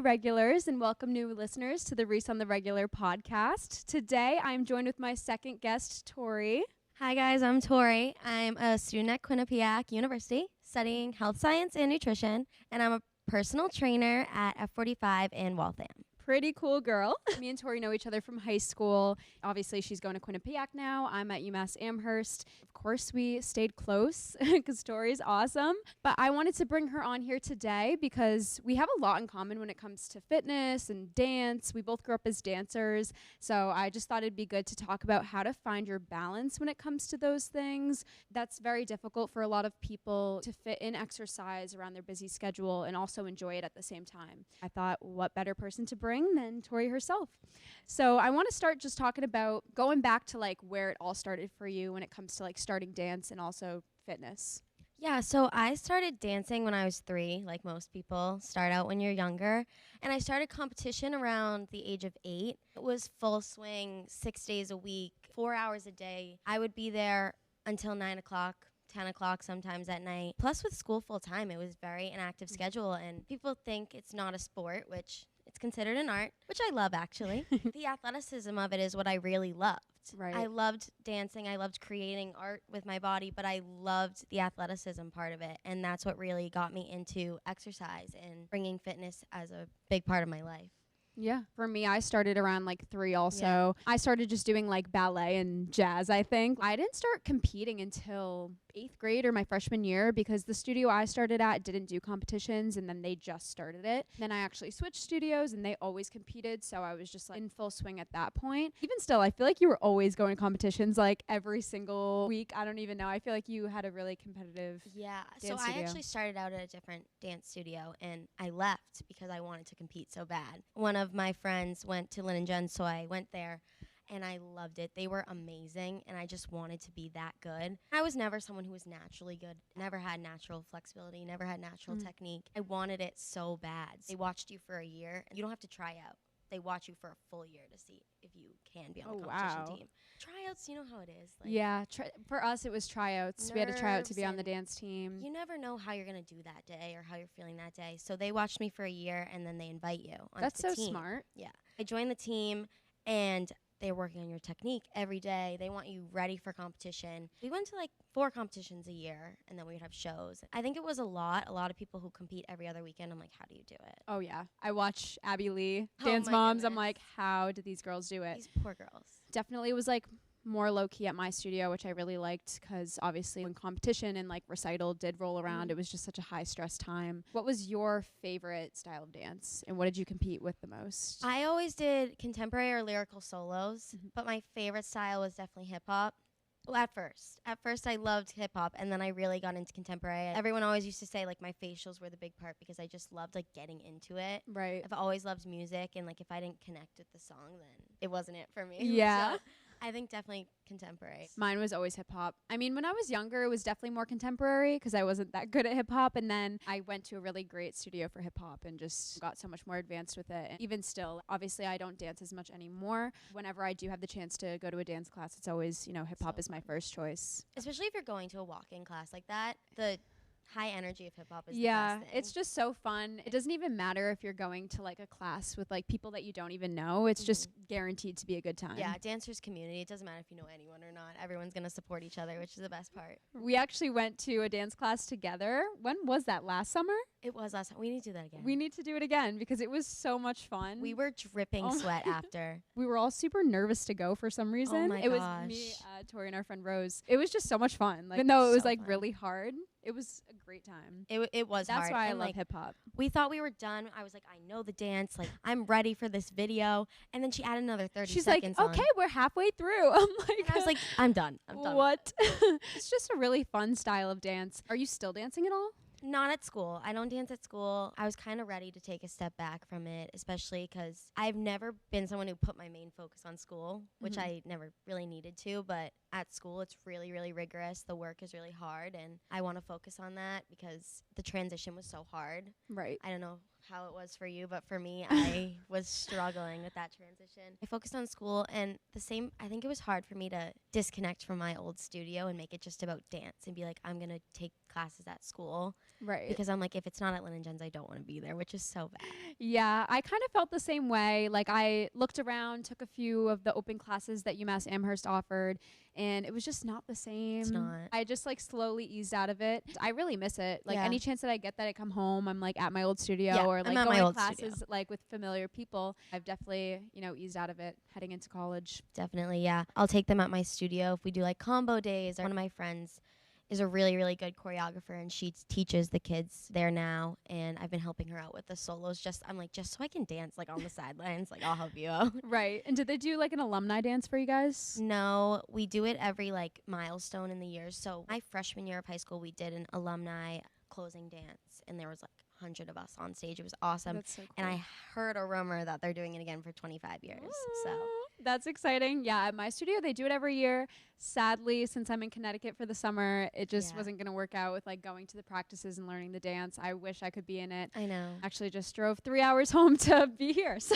regulars and welcome new listeners to the Reese on the Regular podcast. Today, I'm joined with my second guest, Tori. Hi guys, I'm Tori. I'm a student at Quinnipiac University studying health science and nutrition, and I'm a personal trainer at F45 in Waltham. Pretty cool girl. Me and Tori know each other from high school. Obviously, she's going to Quinnipiac now. I'm at UMass Amherst. Of course, we stayed close because Tori's awesome. But I wanted to bring her on here today because we have a lot in common when it comes to fitness and dance. We both grew up as dancers. So I just thought it'd be good to talk about how to find your balance when it comes to those things. That's very difficult for a lot of people to fit in exercise around their busy schedule and also enjoy it at the same time. I thought, what better person to bring than Tori herself. So I want to start just talking about going back to like where it all started for you when it comes to like starting dance and also fitness. Yeah, so I started dancing when I was 3, like most people start out when you're younger. And I started competition around the age of 8. It was full swing, 6 days a week, 4 hours a day. I would be there until 9 o'clock. 10 o'clock sometimes at night. Plus with school full time, it was very an active schedule. And people think it's not a sport, which it's considered an art, which I love actually. The athleticism of it is what I really loved. Right. I loved dancing. I loved creating art with my body, but I loved the athleticism part of it. And that's what really got me into exercise and bringing fitness as a big part of my life. Yeah. For me, I started around like 3 also. Yeah. I started just doing like ballet and jazz, I think. I didn't start competing until 8th grade or my freshman year because the studio I started at didn't do competitions and then they just started it. Then I actually switched studios and they always competed. So I was just like in full swing at that point. Even still, I feel like you were always going to competitions like every single week. I don't even know. I feel like you had a really competitive dance studio. I actually started out at a different dance studio and I left because I wanted to compete so bad. One of my friends went to Lynn and Jen, so I went there. And I loved it. They were amazing, and I just wanted to be that good. I was never someone who was naturally good, never had natural flexibility, never had natural technique. I wanted it so bad. They watched you for a year. You don't have to try out. They watch you for a full year to see if you can be on the competition team. Tryouts, you know how it is. Like, yeah, for us it was tryouts. We had to try out to be on the dance team. You never know how you're going to do that day or how you're feeling that day. So they watched me for a year, and then they invite you onto That's the so team. smart. Yeah. I joined the team, and they're working on your technique every day. They want you ready for competition. We went to like 4 competitions a year, and then we would have shows. I think it was a lot of people who compete every other weekend. I'm like, how do you do it? Oh, yeah. I watch Abby Lee, Dance Moms. I'm like, how do these girls do it? These poor girls. Definitely was like more low-key at my studio, which I really liked because obviously when competition and like recital did roll around, it was just such a high-stress time. What was your favorite style of dance, and what did you compete with the most? I always did contemporary or lyrical solos, but my favorite style was definitely hip-hop. Well, at first I loved hip-hop, and then I really got into contemporary. Everyone always used to say like my facials were the big part because I just loved like getting into it. Right. I've always loved music, and like if I didn't connect with the song, then it wasn't it for me. Yeah. So I think definitely contemporary. Mine was always hip-hop. I mean, when I was younger, it was definitely more contemporary because I wasn't that good at hip-hop. And then I went to a really great studio for hip-hop and just got so much more advanced with it. And even still, obviously, I don't dance as much anymore. Whenever I do have the chance to go to a dance class, it's always, hip-hop is my first choice. Especially if you're going to a walk-in class like that, the high energy of hip-hop is the best thing. It's just so fun. It doesn't even matter if you're going to like a class with like people that you don't even know. It's just guaranteed to be a good time. Yeah, dancers community. It doesn't matter if you know anyone or not. Everyone's going to support each other, which is the best part. We actually went to a dance class together. When was that? Last summer? It was last time. We need to do that again. We need to do it again because it was so much fun. We were dripping sweat after. We were all super nervous to go for some reason. Oh my it gosh. was me, Tori, and our friend Rose. It was just so much fun. Like, even though it was like fun. really hard, it was a great time. It was hard. That's why I and, love hip hop. We thought we were done. I was like, I know the dance. Like, I'm ready for this video. And then she added another 30 She's seconds like, okay, we're halfway through. I'm like, and I was like, I'm done. I'm done. What? It's just a really fun style of dance. Are you still dancing at all? Not at school. I don't dance at school. I was kind of ready to take a step back from it, especially because I've never been someone who put my main focus on school, which I never really needed to. But at school, it's really, really rigorous. The work is really hard, and I want to focus on that because the transition was so hard. Right. I don't know how it was for you, but for me, I was struggling with that transition. I focused on school, and I think it was hard for me to disconnect from my old studio and make it just about dance and be like, I'm going to take classes at school. Right. Because I'm like, if it's not at Lynn and Jen's, I don't want to be there, which is so bad. Yeah, I kind of felt the same way. Like, I looked around, took a few of the open classes that UMass Amherst offered, and it was just not the same. It's not. I just like slowly eased out of it. I really miss it. Like, Yeah. any chance that I get that I come home, I'm like at my old studio, Yeah, or I'm like at going my to old classes studio. like with familiar people. I've definitely, eased out of it heading into college. Definitely, yeah. I'll take them at my studio if we do like combo days. One of my friends is a really, really good choreographer, and she teaches the kids there now, and I've been helping her out with the solos. I'm like, just so I can dance like on the sidelines, like I'll help you out. Right. And did they do like an alumni dance for you guys? No, we do it every like milestone in the year. So my freshman year of high school, we did an alumni closing dance, and there was like 100 of us on stage. It was awesome. That's so cool. And I heard a rumor that they're doing it again for 25 years. So that's exciting. Yeah, at my studio, they do it every year. Sadly, since I'm in Connecticut for the summer, it just wasn't going to work out with like going to the practices and learning the dance. I wish I could be in it. I know. Actually, just drove 3 hours home to be here. So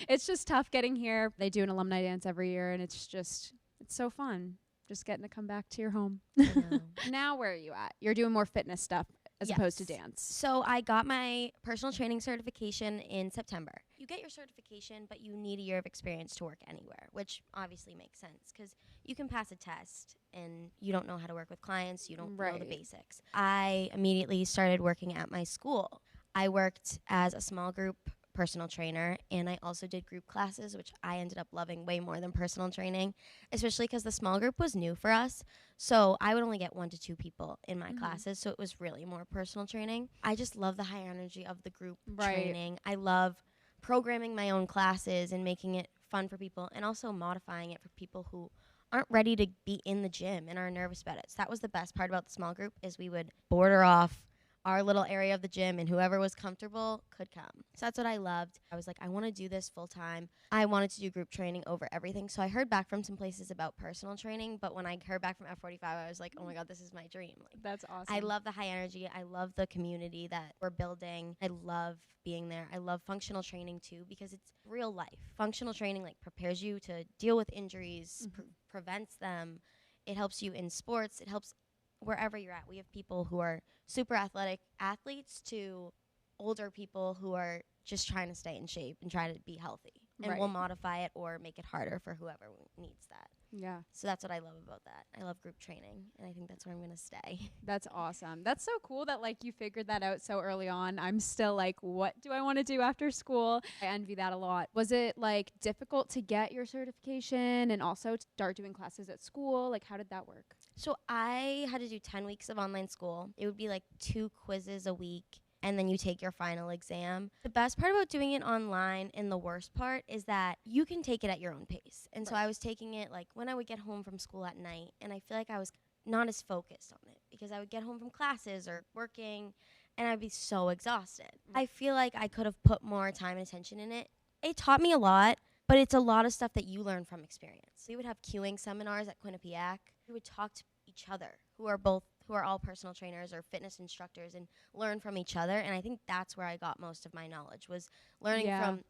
it's just tough getting here. They do an alumni dance every year, and it's so fun. Just getting to come back to your home. I know. Now, where are you at? You're doing more fitness stuff as opposed to dance. So I got my personal training certification in September. You get your certification, but you need a year of experience to work anywhere, which obviously makes sense because you can pass a test and you don't know how to work with clients. You don't know the basics. I immediately started working at my school. I worked as a small group personal trainer, and I also did group classes, which I ended up loving way more than personal training, especially because the small group was new for us. So I would only get 1 to 2 people in my classes, so it was really more personal training. I just love the high energy of the group training. I love programming my own classes and making it fun for people, and also modifying it for people who aren't ready to be in the gym and are nervous about it. So that was the best part about the small group, is we would border off our little area of the gym, and whoever was comfortable could come. So that's what I loved. I was like, I want to do this full time. I wanted to do group training over everything. So I heard back from some places about personal training, but when I heard back from F45, I was like, oh my God, this is my dream. Like, that's awesome. I love the high energy. I love the community that we're building. I love being there. I love functional training too, because it's real life. Functional training like prepares you to deal with injuries, prevents them. It helps you in sports. It helps wherever you're at. We have people who are super athletic athletes to older people who are just trying to stay in shape and try to be healthy. And we'll modify it or make it harder for whoever needs that. Yeah. So that's what I love about that. I love group training, and I think that's where I'm going to stay. That's awesome. That's so cool that like you figured that out so early on. I'm still like, what do I want to do after school? I envy that a lot. Was it like difficult to get your certification and also start doing classes at school? Like, how did that work? So I had to do 10 weeks of online school. It would be like 2 quizzes a week, and then you take your final exam. The best part about doing it online, and the worst part, is that you can take it at your own pace. And so I was taking it like when I would get home from school at night, and I feel like I was not as focused on it because I would get home from classes or working, and I'd be so exhausted. I feel like I could have put more time and attention in it. It taught me a lot, but it's a lot of stuff that you learn from experience. We would have cueing seminars at Quinnipiac. We would talk to each other who are all personal trainers or fitness instructors, and learn from each other. And I think that's where I got most of my knowledge, was learning from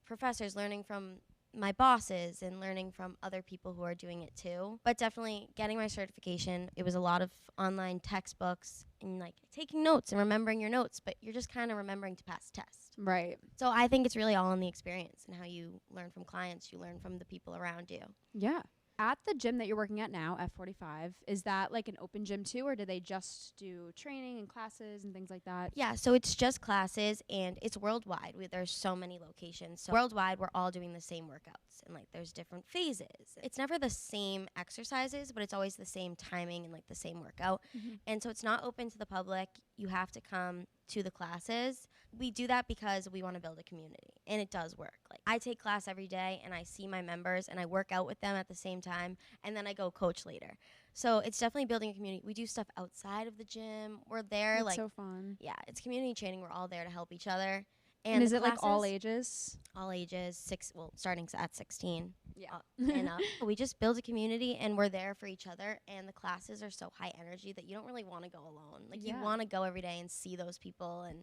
professors, learning from my bosses, and learning from other people who are doing it too. But definitely getting my certification, it was a lot of online textbooks and like taking notes and remembering your notes, but you're just kind of remembering to pass the test. Right. So I think it's really all in the experience and how you learn from clients, you learn from the people around you. Yeah. At the gym that you're working at now, F45, is that like an open gym too, or do they just do training and classes and things like that? Yeah, so it's just classes, and it's worldwide. There's so many locations. So worldwide, we're all doing the same workouts, and like there's different phases. It's never the same exercises, but it's always the same timing and like the same workout. And so it's not open to the public. You have to come to the classes. We do that because we want to build a community, and it does work. Like, I take class every day, and I see my members, and I work out with them at the same time, and then I go coach later. So it's definitely building a community. We do stuff outside of the gym. We're there. It's like, so fun. Yeah, it's community training. We're all there to help each other. And is it classes, like all ages? All ages, starting at 16. Yeah. And up. We just build a community, and we're there for each other, and the classes are so high energy that you don't really want to go alone. Like, you want to go every day and see those people and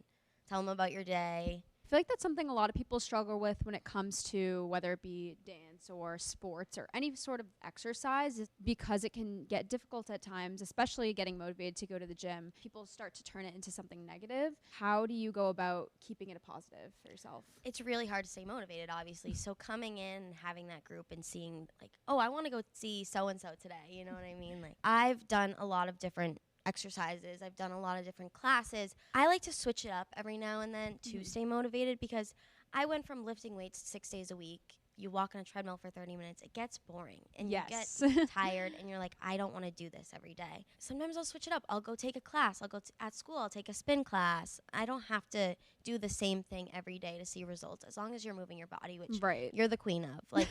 tell them about your day. I feel like that's something a lot of people struggle with when it comes to whether it be dance or sports or any sort of exercise, is because it can get difficult at times, especially getting motivated to go to the gym. People start to turn it into something negative. How do you go about keeping it a positive for yourself? It's really hard to stay motivated, obviously. So coming in and having that group and seeing like, oh, I want to go see so-and-so today. You know what I mean? Like, I've done a lot of different exercises. I've done a lot of different classes. I like to switch it up every now and then to stay motivated, because I went from lifting weights 6 days a week. You walk on a treadmill for 30 minutes. It gets boring and you get tired and you're like, I don't want to do this every day. Sometimes I'll switch it up. I'll go take a class. I'll go at school. I'll take a spin class. I don't have to do the same thing every day to see results, as long as you're moving your body, which you're the queen of. Like,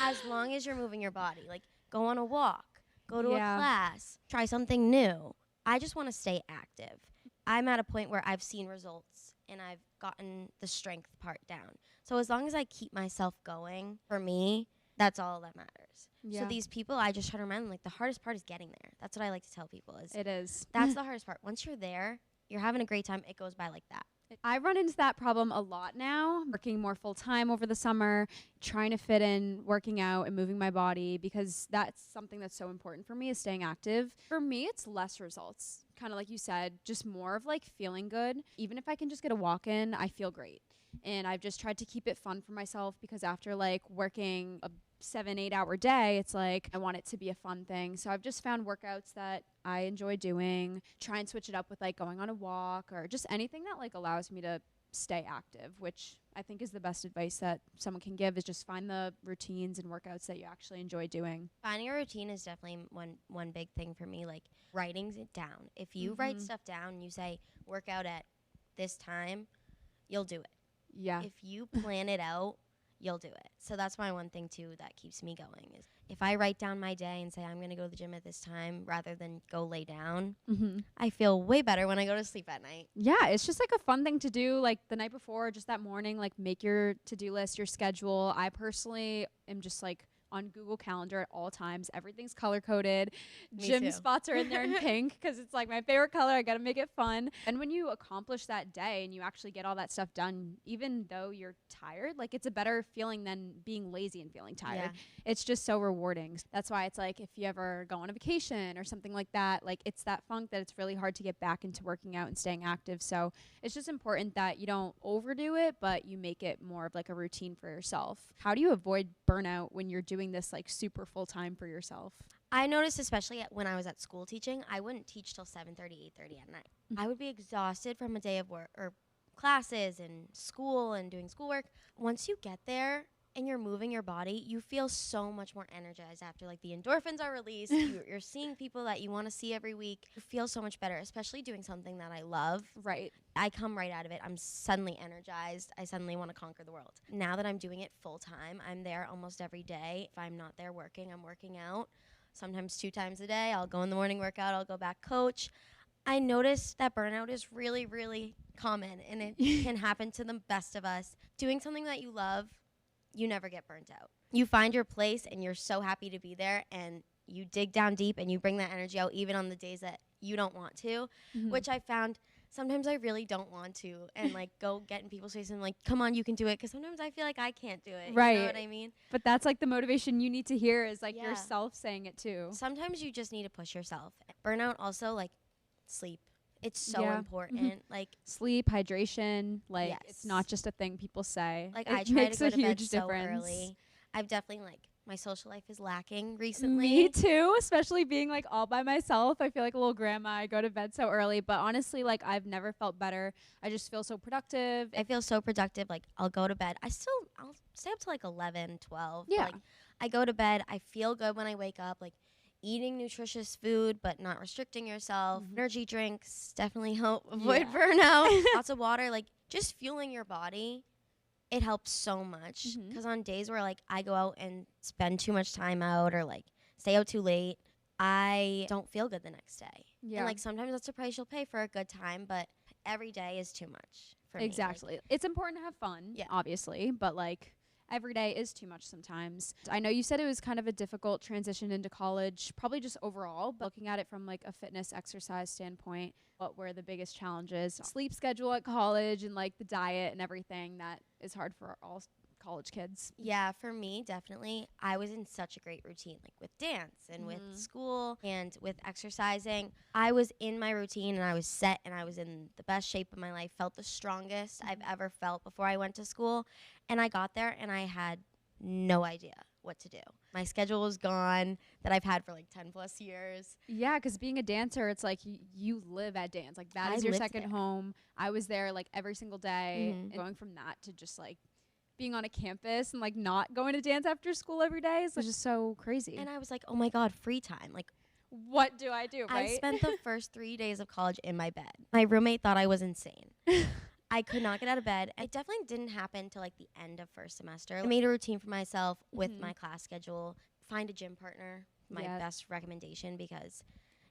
as long as you're moving your body, like go on a walk, go to a class, try something new. I just want to stay active. I'm at a point where I've seen results and I've gotten the strength part down. So as long as I keep myself going, for me, that's all that matters. So these people, I just try to remind them, like, the hardest part is getting there. That's what I like to tell people. It is. That's the hardest part. Once you're there, you're having a great time. It goes by like that. I run into that problem a lot now, working more full time over the summer, trying to fit in working out and moving my body, because that's something that's so important for me, is staying active. For me, it's less results. Kind of like you said, just more of like feeling good. Even if I can just get a walk in, I feel great. And I've just tried to keep it fun for myself, because after like working a 7-8 hour day, it's like I want it to be a fun thing. So I've just found workouts that I enjoy doing, try and switch it up with like going on a walk or just anything that like allows me to stay active, which I think is the best advice that someone can give, is just find the routines and workouts that you actually enjoy doing. Finding a routine is definitely one big thing for me, like writing it down. If you write stuff down and you say work out at this time, you'll do it. Yeah. If you plan it out, you'll do it. So that's my one thing too that keeps me going, is if I write down my day and say I'm going to go to the gym at this time rather than go lay down, I feel way better when I go to sleep at night. Yeah, it's just like a fun thing to do, like the night before, just that morning, like make your to-do list, your schedule. I personally am just like on Google Calendar at all times. Everything's color-coded. Gym spots are in there in pink because it's like my favorite color. I got to make it fun. And when you accomplish that day and you actually get all that stuff done, even though you're tired, like it's a better feeling than being lazy and feeling tired. It's just so rewarding. That's why it's like if you ever go on a vacation or something like that, like it's that funk that it's really hard to get back into working out and staying active. So it's just important that you don't overdo it, but you make it more of like a routine for yourself. How do you avoid burnout when you're doing this like super full time for yourself? I noticed, especially when I was at school teaching, I wouldn't teach till 7:30, 8:30 at night. I would be exhausted from a day of work or classes and school and doing schoolwork. Once you get there and you're moving your body, you feel so much more energized after. Like the endorphins are released. You're seeing people that you want to see every week. You feel so much better, especially doing something that I love. Right. I come right out of it. I'm suddenly energized. I suddenly want to conquer the world. Now that I'm doing it full time, I'm there almost every day. If I'm not there working, I'm working out. Sometimes 2 times a day. I'll go in the morning workout. I'll go back coach. I noticed that burnout is really, really common, and it can happen to the best of us. Doing something that you love, you never get burnt out. You find your place and you're so happy to be there, and you dig down deep and you bring that energy out even on the days that you don't want to, which I found sometimes I really don't want to, and like go get in people's faces and like, come on, you can do it. Because sometimes I feel like I can't do it. Right. You know what I mean? But that's like the motivation you need to hear, is like yourself saying it too. Sometimes you just need to push yourself. Burnout also, like sleep. It's so important. Like sleep, hydration, like it's not just a thing people say. Like it I try makes to go a to huge bed so difference. early. I've definitely like my social life is lacking recently. Me too, especially being like all by myself. I feel like a little grandma. I go to bed so early, but honestly, like I've never felt better. I just feel so productive. I feel so productive. Like I'll go to bed. I'll stay up to like 11, 12. Yeah. Like I go to bed. I feel good when I wake up. Like eating nutritious food, but not restricting yourself. Energy drinks definitely help avoid burnout. Lots of water, like just fueling your body. It helps so much, because on days where like I go out and spend too much time out or like stay out too late, I don't feel good the next day. Yeah. And like sometimes that's the price you'll pay for a good time, but every day is too much for me. Exactly. Like, it's important to have fun, obviously, but like every day is too much sometimes. I know you said it was kind of a difficult transition into college, probably just overall, but looking at it from like a fitness exercise standpoint, what were the biggest challenges? Sleep schedule at college and like the diet and everything that is hard for all college kids. Yeah, for me, definitely. I was in such a great routine, like with dance and with school and with exercising. I was in my routine and I was set and I was in the best shape of my life, felt the strongest I've ever felt before I went to school. And I got there and I had no idea what to do. My schedule was gone that I've had for like 10 plus years. Yeah, because being a dancer, it's like you live at dance. Like that is your second home. I was there like every single day, and going from that to just like being on a campus and like not going to dance after school every day is just so crazy. And I was like, oh my God, free time. Like, what do I do, right? I spent the first 3 days of college in my bed. My roommate thought I was insane. I could not get out of bed. It definitely didn't happen till like the end of first semester. I made a routine for myself with my class schedule. Find a gym partner, my best recommendation, because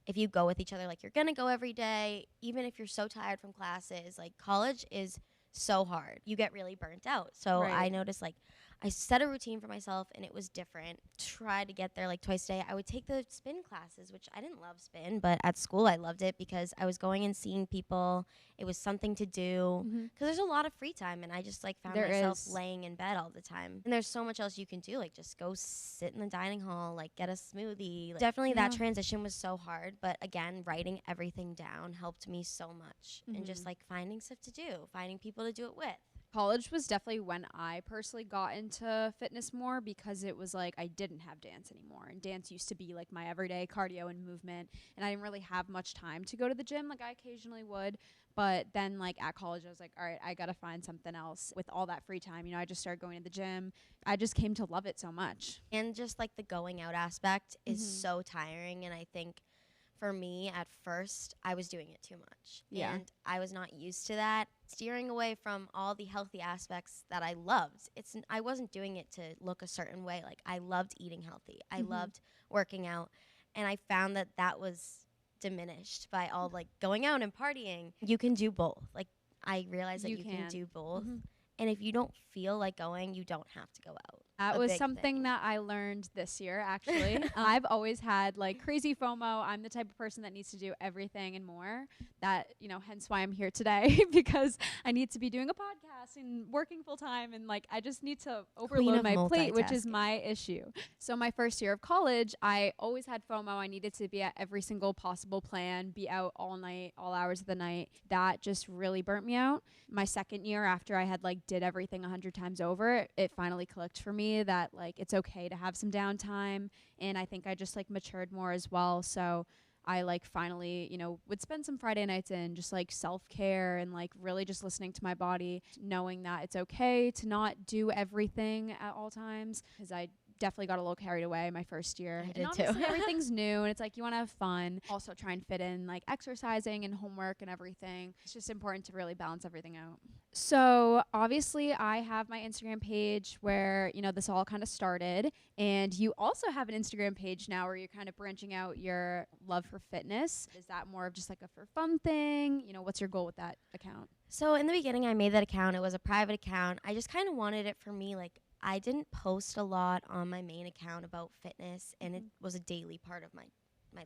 if you go with each other, like you're going to go every day, even if you're so tired from classes, like college is so hard. You get really burnt out. So I noticed like I set a routine for myself and it was different. Tried to get there like twice a day. I would take the spin classes, which I didn't love spin, but at school I loved it because I was going and seeing people. It was something to do because there's a lot of free time and I just like found myself laying in bed all the time. And there's so much else you can do, like just go sit in the dining hall, like get a smoothie. Like, definitely that transition was so hard, but again, writing everything down helped me so much and just like finding stuff to do, finding people to do it with. College was definitely when I personally got into fitness more because it was like I didn't have dance anymore. And dance used to be like my everyday cardio and movement. And I didn't really have much time to go to the gym. Like I occasionally would. But then like at college, I was like, all right, I got to find something else with all that free time. You know, I just started going to the gym. I just came to love it so much. And just like the going out aspect is so tiring. And I think for me at first, I was doing it too much. Yeah. And I was not used to that. Steering away from all the healthy aspects that I loved. I wasn't doing it to look a certain way. Like I loved eating healthy. I loved working out. And I found that that was diminished by all like going out and partying. You can do both. Like I realized that you can do both. And if you don't feel like going, you don't have to go out. That was something that I learned this year, actually. I've always had like crazy FOMO. I'm the type of person that needs to do everything and more. That, you know, hence why I'm here today because I need to be doing a podcast and working full time. And like, I just need to overload my plate, which is my issue. So my first year of college, I always had FOMO. I needed to be at every single possible plan, be out all night, all hours of the night. That just really burnt me out. My second year after I had like did everything 100 times over, it finally clicked for me that like it's okay to have some downtime. And I think I just like matured more as well. So I like finally, you know, would spend some Friday nights in just like self-care and like really just listening to my body, knowing that it's okay to not do everything at all times, because I definitely got a little carried away my first year. I did obviously too. Everything's new and it's like you want to have fun. Also try and fit in like exercising and homework and everything. It's just important to really balance everything out. So obviously I have my Instagram page where, you know, this all kind of started, and you also have an Instagram page now where you're kind of branching out your love for fitness. Is that more of just like a for fun thing? You know, what's your goal with that account? So in the beginning, I made that account. It was a private account. I just kind of wanted it for me. Like I didn't post a lot on my main account about fitness, and it was a daily part of my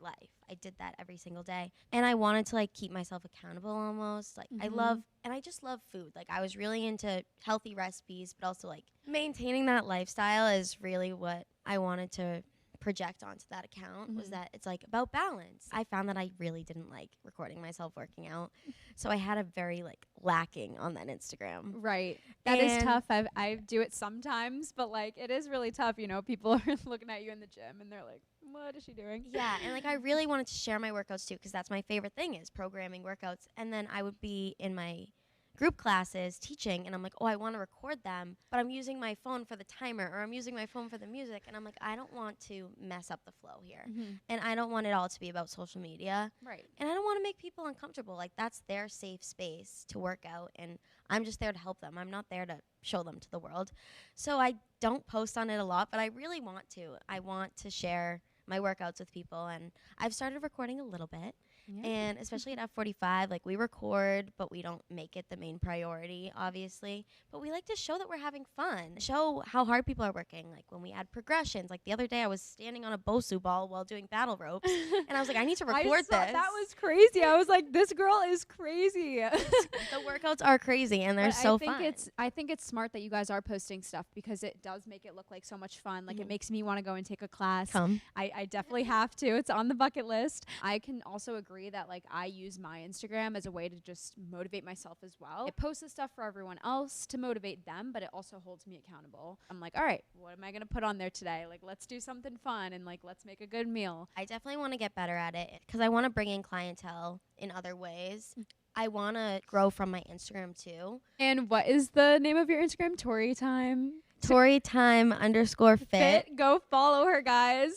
life. I did that every single day. And I wanted to like keep myself accountable almost. Like I just love food. Like I was really into healthy recipes, but also like maintaining that lifestyle is really what I wanted to project onto that account, was that it's like about balance. I found that I really didn't like recording myself working out. So I had a very like lacking on that Instagram. Right. That is tough. I do it sometimes, but like it is really tough. You know, people are looking at you in the gym and they're like, what is she doing? Yeah. And like I really wanted to share my workouts too, because that's my favorite thing is programming workouts. And then I would be in my group classes teaching and I'm like, oh, I want to record them, but I'm using my phone for the timer or I'm using my phone for the music. And I'm like, I don't want to mess up the flow here. And I don't want it all to be about social media. Right. And I don't want to make people uncomfortable. Like that's their safe space to work out. And I'm just there to help them. I'm not there to show them to the world. So I don't post on it a lot, but I really want to. I want to share my workouts with people, and I've started recording a little bit. Yeah. And especially at F45, like we record, but we don't make it the main priority, obviously. But we like to show that we're having fun, show how hard people are working. Like when we add progressions, like the other day I was standing on a Bosu ball while doing battle ropes, and I was like, I need to record this. That was crazy. I was like, this girl is crazy. The workouts are crazy, and they're so fun. I think it's smart that you guys are posting stuff because it does make it look like so much fun. Like it makes me want to go and take a class. I definitely have to. It's on the bucket list. I can also agree that like I use my Instagram as a way to just motivate myself as well. I post this stuff for everyone else to motivate them, but it also holds me accountable. I'm like, all right, what am I going to put on there today? Like, let's do something fun and like, let's make a good meal. I definitely want to get better at it because I want to bring in clientele in other ways. I want to grow from my Instagram too. And what is the name of your Instagram? Tori Time? Tori Time _fit. Go follow her, guys.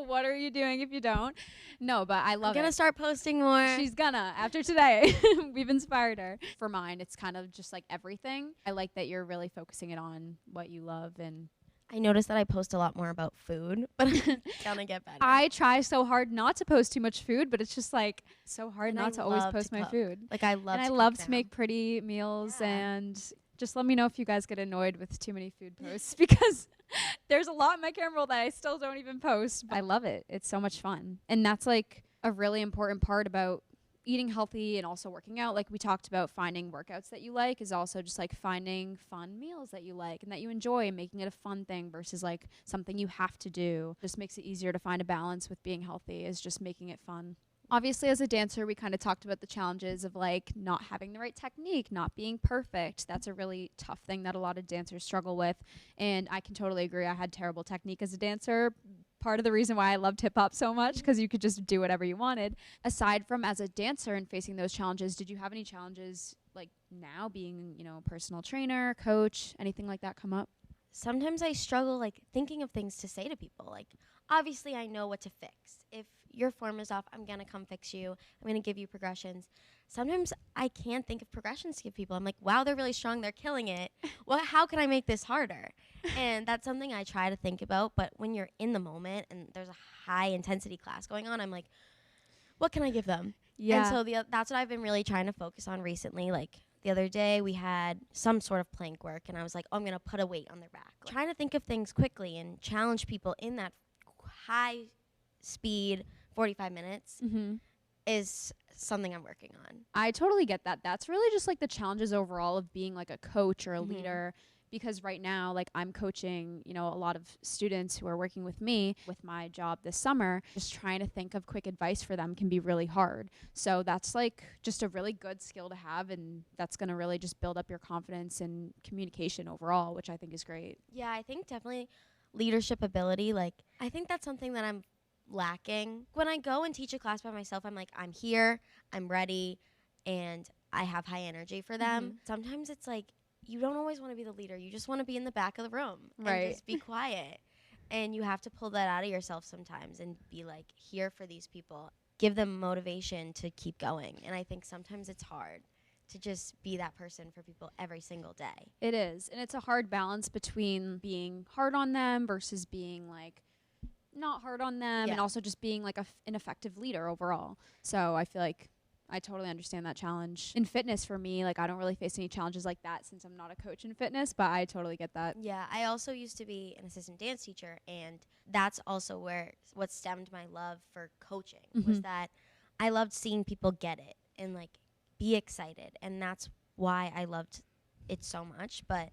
What are you doing if you don't? No, but I love it. I'm going to start posting more. She's gonna after today. We've inspired her. For mine, it's kind of just like everything. I like that you're really focusing it on what you love. And I noticed that I post a lot more about food, but I'm gonna get better. I try so hard not to post too much food, but it's just like so hard not to always post my food. Like I love to make pretty meals and just let me know if you guys get annoyed with too many food posts because there's a lot in my camera roll that I still don't even post. I love it. It's so much fun. And that's like a really important part about eating healthy and also working out. Like we talked about, finding workouts that you like is also just like finding fun meals that you like and that you enjoy and making it a fun thing versus like something you have to do. Just makes it easier to find a balance with being healthy, is just making it fun. Obviously, as a dancer, we kind of talked about the challenges of like not having the right technique, not being perfect. That's a really tough thing that a lot of dancers struggle with. And I can totally agree. I had terrible technique as a dancer. Part of the reason why I loved hip hop so much, because you could just do whatever you wanted. Aside from as a dancer and facing those challenges, did you have any challenges like now being, you know, personal trainer, coach, anything like that come up? Sometimes I struggle like thinking of things to say to people. Like obviously I know what to fix. If your form is off, I'm going to come fix you. I'm going to give you progressions. Sometimes I can't think of progressions to give people. I'm like, wow, they're really strong. They're killing it. Well, how can I make this harder? And that's something I try to think about. But when you're in the moment and there's a high intensity class going on, I'm like, what can I give them? Yeah. And so that's what I've been really trying to focus on recently. Like the other day we had some sort of plank work and I was like, oh, I'm going to put a weight on their back. Like, trying to think of things quickly and challenge people in that high speed 45 minutes is something I'm working on. I totally get that. That's really just like the challenges overall of being like a coach or a leader, because right now, like I'm coaching, you know, a lot of students who are working with me with my job this summer. Just trying to think of quick advice for them can be really hard. So that's like just a really good skill to have, and that's going to really just build up your confidence and communication overall, which I think is great. Yeah, I think definitely leadership ability. Like I think that's something that I'm lacking. When I go and teach a class by myself, I'm like, I'm here, I'm ready, and I have high energy for them. Sometimes it's like you don't always want to be the leader. You just want to be in the back of the room and just be quiet. And you have to pull that out of yourself sometimes and be like here for these people. Give them motivation to keep going. And I think sometimes it's hard to just be that person for people every single day. It is. And it's a hard balance between being hard on them versus being like not hard on them, and also just being like an effective leader overall. So I feel like I totally understand that challenge. In fitness for me, like I don't really face any challenges like that since I'm not a coach in fitness, but I totally get that. Yeah, I also used to be an assistant dance teacher, and that's also where what stemmed my love for coaching was that I loved seeing people get it and like be excited, and that's why I loved it so much. But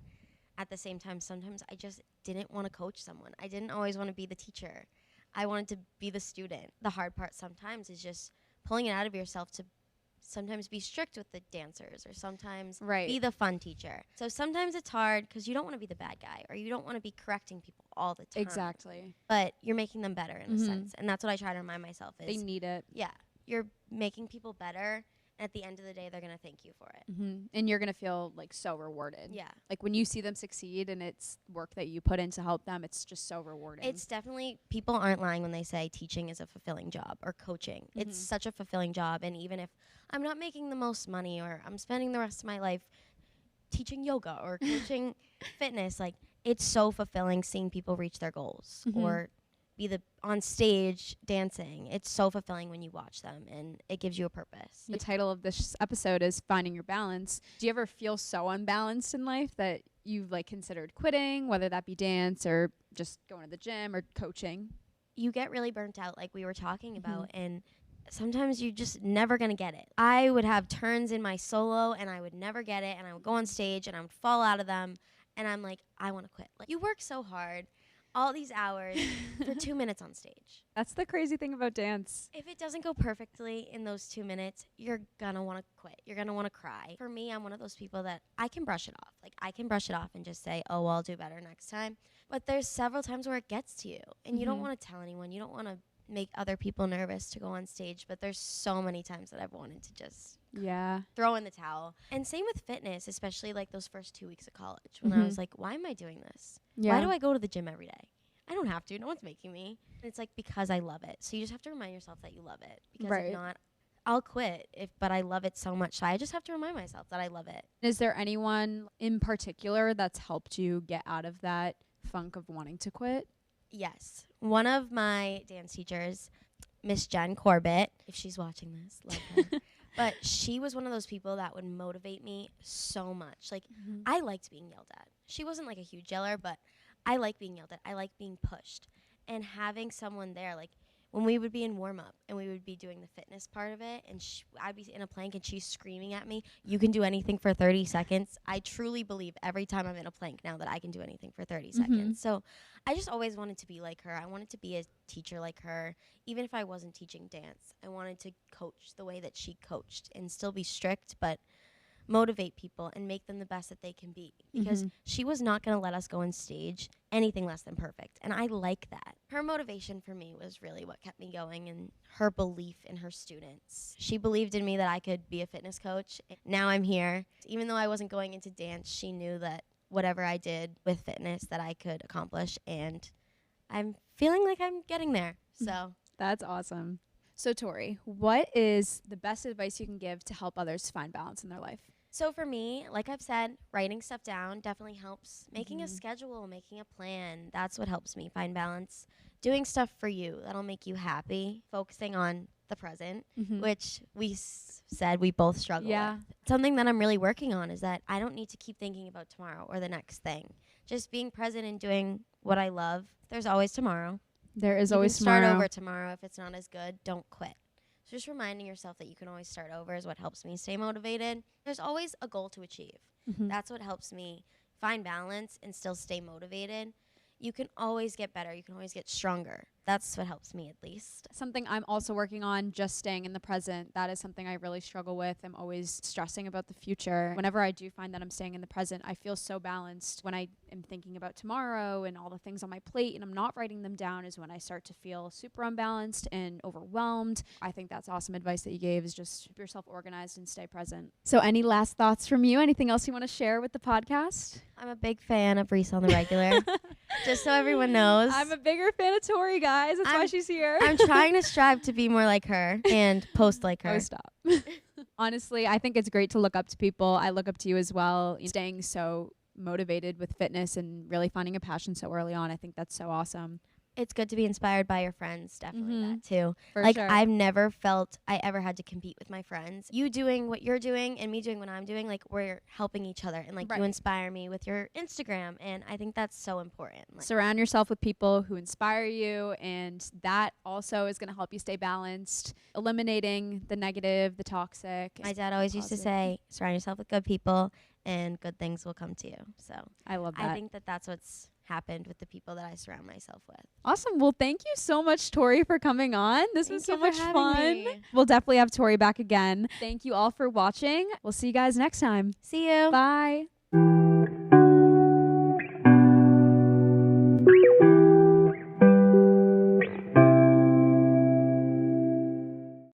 at the same time, sometimes I just didn't want to coach someone. I didn't always want to be the teacher. I wanted to be the student. The hard part sometimes is just pulling it out of yourself to sometimes be strict with the dancers or sometimes be the fun teacher. So sometimes it's hard because you don't want to be the bad guy or you don't want to be correcting people all the time. Exactly. But you're making them better in a sense. And that's what I try to remind myself is they need it. Yeah. You're making people better. At the end of the day, they're going to thank you for it. And you're going to feel like so rewarded. Yeah. Like when you see them succeed and it's work that you put in to help them, it's just so rewarding. It's definitely, people aren't lying when they say teaching is a fulfilling job or coaching. It's such a fulfilling job. And even if I'm not making the most money or I'm spending the rest of my life teaching yoga or coaching fitness, like it's so fulfilling seeing people reach their goals or be on stage dancing. It's so fulfilling when you watch them, and it gives you a purpose. The title of this episode is Finding Your Balance. Do you ever feel so unbalanced in life that you've like considered quitting, whether that be dance or just going to the gym or coaching? You get really burnt out, like we were talking about, and sometimes you're just never going to get it. I would have turns in my solo, and I would never get it, and I would go on stage, and I would fall out of them, and I'm like, I want to quit. Like, you work so hard, all these hours, for 2 minutes on stage. That's the crazy thing about dance. If it doesn't go perfectly in those 2 minutes, you're going to want to quit. You're going to want to cry. For me, I'm one of those people that I can brush it off. Like, I can brush it off and just say, oh, well, I'll do better next time. But there's several times where it gets to you, and you don't want to tell anyone. You don't want to make other people nervous to go on stage. But there's so many times that I've wanted to just throw in the towel. And same with fitness, especially like those first 2 weeks of college when I was like, why am I doing this? Why do I go to the gym every day? I don't have to. No one's making me. And it's like because I love it. So you just have to remind yourself that you love it. Because if not, I'll quit. But I love it so much. So I just have to remind myself that I love it. Is there anyone in particular that's helped you get out of that funk of wanting to quit? Yes. One of my dance teachers, Miss Jen Corbett, if she's watching this, love her. But she was one of those people that would motivate me so much. Like, I liked being yelled at. She wasn't like a huge yeller, but I like being yelled at. I like being pushed. And having someone there, like, when we would be in warm-up and we would be doing the fitness part of it, and I'd be in a plank and she's screaming at me, you can do anything for 30 seconds. I truly believe every time I'm in a plank now that I can do anything for 30 seconds. So I just always wanted to be like her. I wanted to be a teacher like her. Even if I wasn't teaching dance, I wanted to coach the way that she coached and still be strict, but motivate people and make them the best that they can be, because she was not going to let us go on stage anything less than perfect, and I like that. Her motivation for me was really what kept me going, and her belief in her students. She believed in me that I could be a fitness coach. Now I'm here. Even though I wasn't going into dance, she knew that whatever I did with fitness that I could accomplish, and I'm feeling like I'm getting there. So that's awesome. So Tori, what is the best advice you can give to help others find balance in their life? So for me, like I've said, writing stuff down definitely helps. Making a schedule, making a plan, that's what helps me find balance. Doing stuff for you, that'll make you happy. Focusing on the present, which we said we both struggle with. Something that I'm really working on is that I don't need to keep thinking about tomorrow or the next thing. Just being present and doing what I love. There's always tomorrow. There is always tomorrow. Start over tomorrow. If it's not as good, don't quit. So just reminding yourself that you can always start over is what helps me stay motivated. There's always a goal to achieve. That's what helps me find balance and still stay motivated. You can always get better. You can always get stronger. That's what helps me, at least. Something I'm also working on, just staying in the present. That is something I really struggle with. I'm always stressing about the future. Whenever I do find that I'm staying in the present, I feel so balanced. When I am thinking about tomorrow and all the things on my plate and I'm not writing them down is when I start to feel super unbalanced and overwhelmed. I think that's awesome advice that you gave, is just keep yourself organized and stay present. So any last thoughts from you? Anything else you want to share with the podcast? I'm a big fan of Reese on the regular. Just so everyone knows. I'm a bigger fan of Tori, guys. That's why she's here. I'm trying to strive to be more like her and post like her. Oh, stop. Honestly, I think it's great to look up to people. I look up to you as well. Staying so motivated with fitness and really finding a passion so early on. I think that's so awesome. It's good to be inspired by your friends. Definitely that too. For like sure. I've never felt I ever had to compete with my friends. You doing what you're doing and me doing what I'm doing, like we're helping each other, and like you inspire me with your Instagram, and I think that's so important. Like, surround yourself with people who inspire you, and that also is going to help you stay balanced, eliminating the negative, the toxic. My dad always used to say, surround yourself with good people and good things will come to you. So I love that. I think that that's what's happened with the people that I surround myself with. Awesome. Well, thank you so much, Tori, for coming on. This was so much fun. Me. We'll definitely have Tori back again. Thank you all for watching. We'll see you guys next time. See you. Bye.